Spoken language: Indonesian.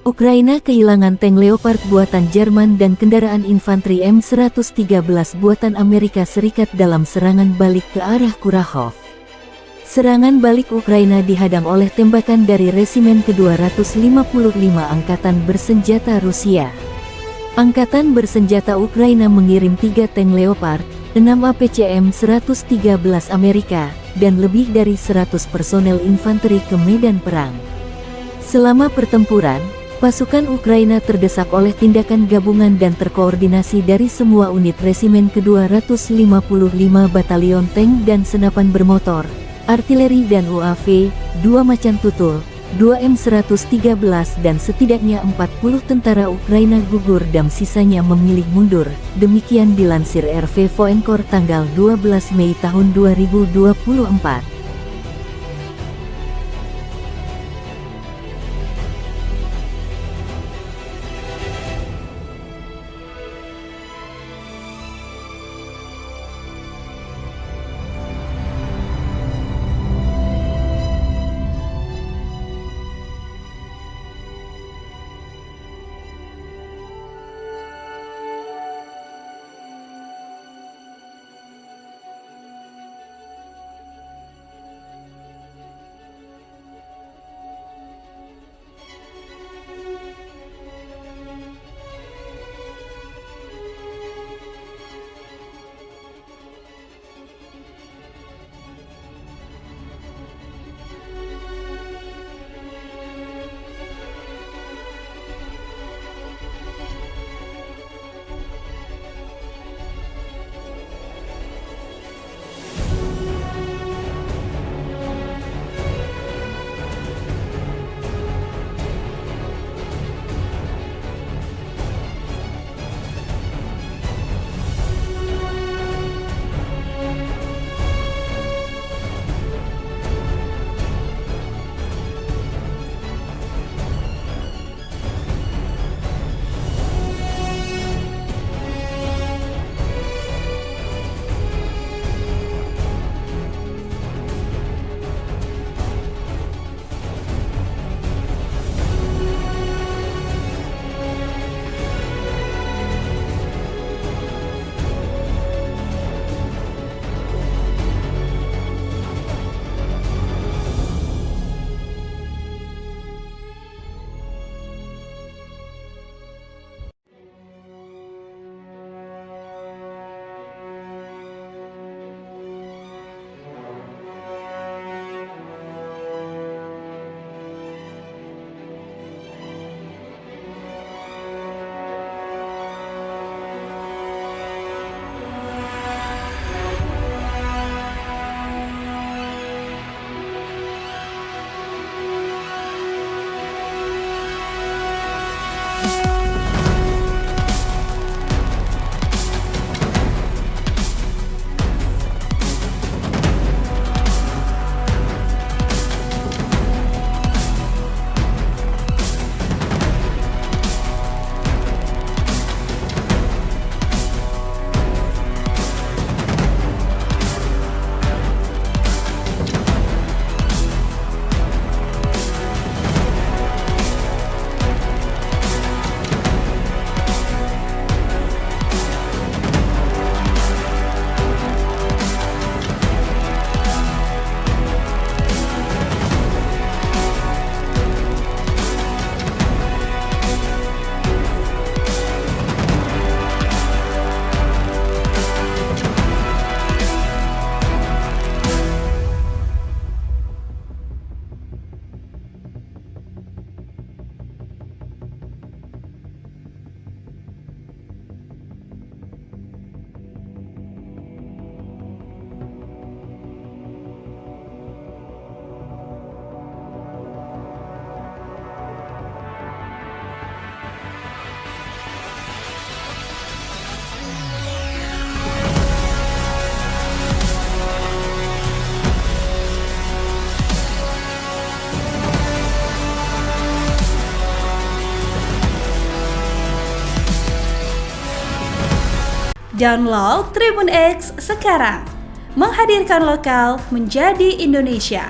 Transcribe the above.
Ukraina kehilangan tank Leopard buatan Jerman dan kendaraan infanteri M113 buatan Amerika Serikat dalam serangan balik ke arah Kurakhov. Serangan balik Ukraina dihadang oleh tembakan dari Resimen ke-255 Angkatan Bersenjata Rusia. Angkatan Bersenjata Ukraina mengirim 3 tank Leopard, 6 APCM 113 Amerika, dan lebih dari 100 personel infanteri ke medan perang. Selama pertempuran, pasukan Ukraina terdesak oleh tindakan gabungan dan terkoordinasi dari semua unit Resimen ke-255 Batalion Tank dan Senapan Bermotor, Artileri dan UAV, 2 Macan Tutul, 2 M113 dan setidaknya 40 tentara Ukraina gugur dan sisanya memilih mundur. Demikian dilansir RV Voenkor tanggal 12 Mei tahun 2024. Download Tribun X sekarang, menghadirkan lokal menjadi Indonesia.